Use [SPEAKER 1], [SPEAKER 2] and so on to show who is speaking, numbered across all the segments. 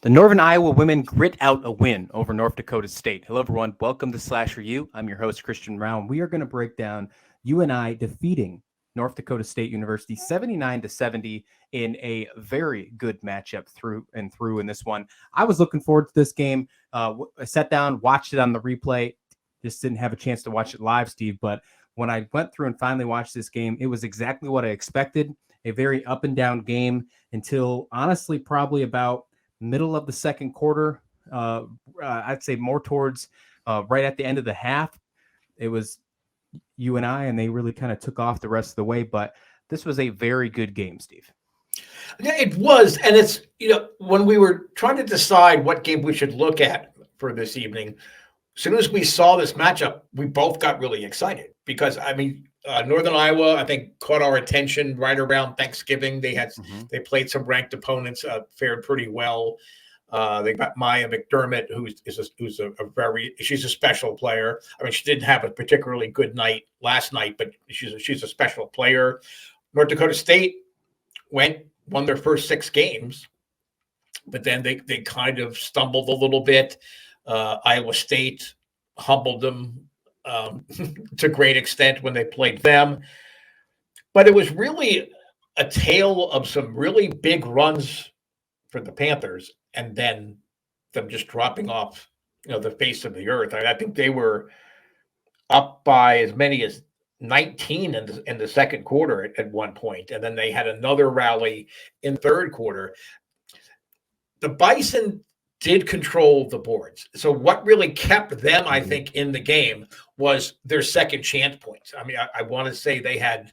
[SPEAKER 1] The Northern Iowa women grit out a win over North Dakota State. Hello, everyone. Welcome to Slasher U. I'm your host, Christian Brown. We are going to break down UNI defeating North Dakota State University 79-70 in a very good matchup through and through in this one. I was looking forward to this game. I sat down, watched it on the replay. Just didn't have a chance to watch it live, Steve. But when I went through and finally watched this game, it was exactly what I expected. A very up and down game until honestly probably about middle of the second quarter. I'd say more towards right at the end of the half. It was UNI, and they really kind of took off the rest of the way. But this was a very good game, Steve.
[SPEAKER 2] Yeah, it was. And it's, when we were trying to decide what game we should look at for this evening, as soon as we saw this matchup, we both got really excited because, Northern Iowa, I think, caught our attention right around Thanksgiving. They played some ranked opponents, fared pretty well. They got Maya McDermott, she's a special player. I mean, she didn't have a particularly good night last night, but she's a special player. North Dakota State won their first 6 games, but then they kind of stumbled a little bit. Iowa State humbled them to a great extent when they played them. But it was really a tale of some really big runs for the Panthers and then them just dropping off, the face of the earth. I think they were up by as many as 19 in the second quarter at one point, and then they had another rally in third quarter. The Bison did control the boards. So what really kept them, I think, in the game was their second chance points. I mean, I want to say they had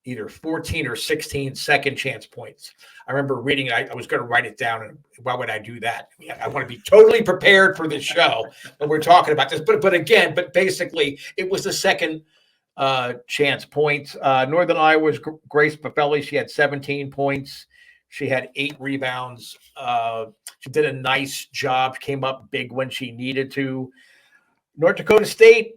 [SPEAKER 2] either 14 or 16 second chance points. I remember reading it. I was going to write it down. And why would I do that? I want to be totally prepared for this show when we're talking about this. But basically, it was the second chance points. Northern Iowa's Grace Buffelli, she had 17 points. She had 8 rebounds. She did a nice job, came up big when she needed to. North Dakota State,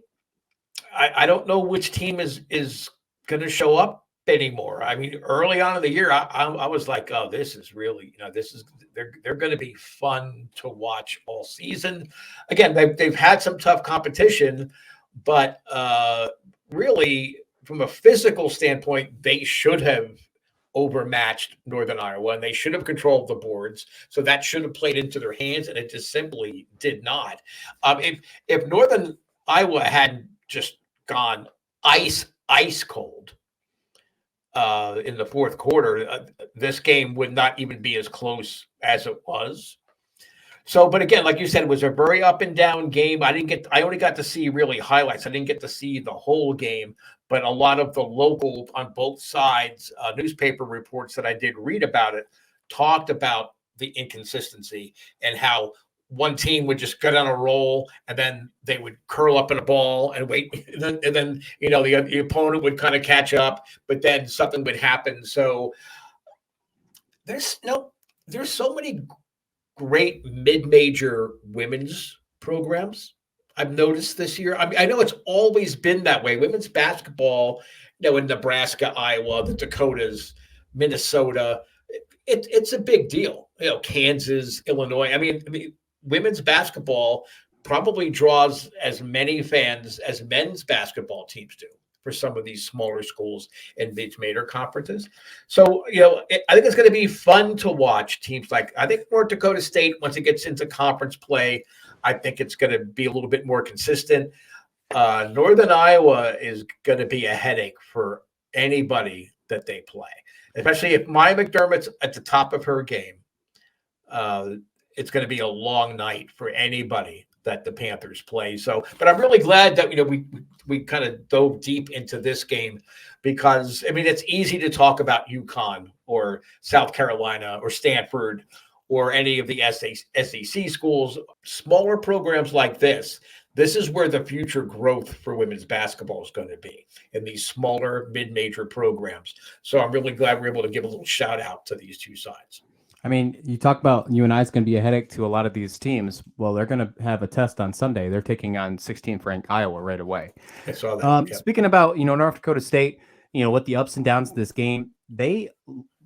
[SPEAKER 2] I don't know which team is going to show up anymore. I mean, early on in the year, I was like, oh, this is really, they're going to be fun to watch all season. Again, they've had some tough competition, but really, from a physical standpoint, they should have overmatched Northern Iowa, and they should have controlled the boards. So that should have played into their hands, and it just simply did not. If Northern Iowa hadn't just gone ice cold in the fourth quarter, this game would not even be as close as it was. So, but again, like you said, it was a very up and down game. I only got to see really highlights. I didn't get to see the whole game, but a lot of the local on both sides newspaper reports that I did read about it talked about the inconsistency and how one team would just get on a roll and then they would curl up in a ball and wait. And then the opponent would kind of catch up, but then something would happen. So there's so many great mid-major women's programs I've noticed this year. I mean, I know it's always been that way. Women's basketball, in Nebraska, Iowa, the Dakotas, Minnesota, it's a big deal. Kansas, Illinois. I mean, women's basketball probably draws as many fans as men's basketball teams do for some of these smaller schools and mid-major conferences. So, I think it's going to be fun to watch teams like, I think North Dakota State, once it gets into conference play, I think it's going to be a little bit more consistent. Northern Iowa is going to be a headache for anybody that they play, especially if Maya McDermott's at the top of her game. It's going to be a long night for anybody that the Panthers play. So, but I'm really glad that, we kind of dove deep into this game because, it's easy to talk about UConn or South Carolina or Stanford or any of the SEC schools, smaller programs like this. This is where the future growth for women's basketball is going to be, in these smaller mid-major programs. So I'm really glad we're able to give a little shout out to these two sides.
[SPEAKER 1] I mean, you talk about UNI is going to be a headache to a lot of these teams. Well, they're going to have a test on Sunday. They're taking on 16th ranked Iowa right away.
[SPEAKER 2] I saw that.
[SPEAKER 1] Speaking about, North Dakota State, with the ups and downs of this game, they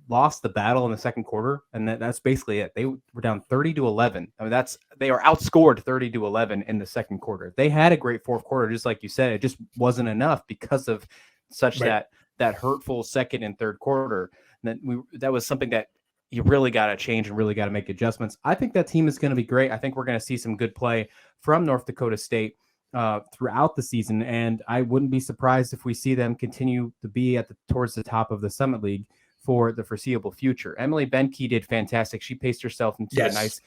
[SPEAKER 1] lost the battle in the second quarter, and that's basically it. They were down 30-11. I mean, they are outscored 30-11 in the second quarter. They had a great fourth quarter, just like you said. It just wasn't enough because of such
[SPEAKER 2] Right.
[SPEAKER 1] that hurtful second and third quarter. And that was something that you really got to change and really got to make adjustments. I think that team is going to be great. I think we're going to see some good play from North Dakota State throughout the season, and I wouldn't be surprised if we see them continue to be towards the top of the Summit League for the foreseeable future. Emily Benke did fantastic. She paced herself into a nice,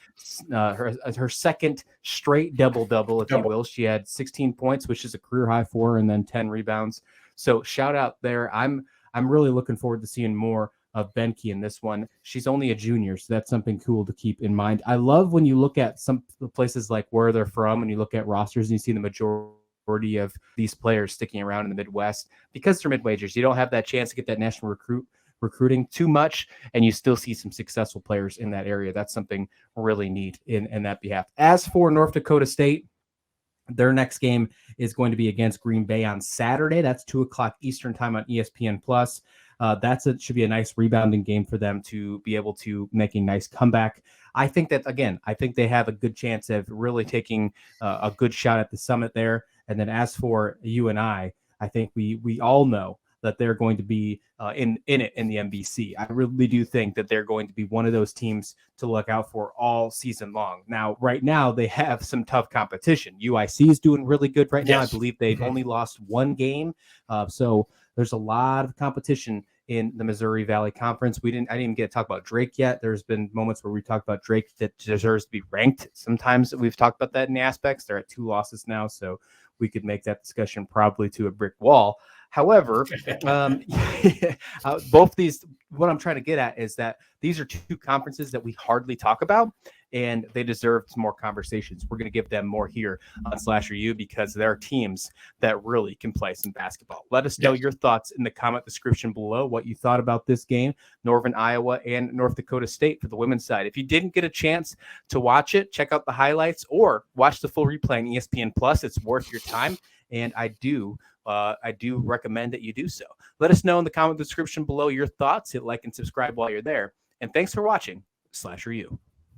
[SPEAKER 1] her second straight double, if you will. She had 16 points, which is a career high for her, and then 10 rebounds. So shout out there. I'm really looking forward to seeing more of Benke in this one. She's only a junior, so that's something cool to keep in mind. I love when you look at some places like where they're from and you look at rosters and you see the majority of these players sticking around in the Midwest because they're mid-majors. You don't have that chance to get that national recruiting too much, and you still see some successful players in that area. That's something really neat in that behalf. As for North Dakota State, their next game is going to be against Green Bay on Saturday. That's 2:00 Eastern time on ESPN Plus. Should be a nice rebounding game for them to be able to make a nice comeback. I think they have a good chance of really taking a good shot at the Summit there. And then as for UNI, I think we all know that they're going to be in it in the MVC. I really do think that they're going to be one of those teams to look out for all season long. Now, right now, they have some tough competition. UIC is doing really good right now. I believe they've only lost one game. So there's a lot of competition in the Missouri Valley Conference. I didn't even get to talk about Drake yet. There's been moments where we talked about Drake that deserves to be ranked. Sometimes we've talked about that in the aspects. They're at 2 losses now, so we could make that discussion probably to a brick wall. However, both these, what I'm trying to get at is that these are two conferences that we hardly talk about, and they deserve some more conversations. We're going to give them more here on Slasher U because there are teams that really can play some basketball. Let us know your thoughts in the comment description below, what you thought about this game, Northern Iowa and North Dakota State for the women's side. If you didn't get a chance to watch it, check out the highlights or watch the full replay on ESPN Plus. It's worth your time, and I do recommend that you do so. Let us know in the comment description below your thoughts. Hit like and subscribe while you're there. And thanks for watching Slasher U.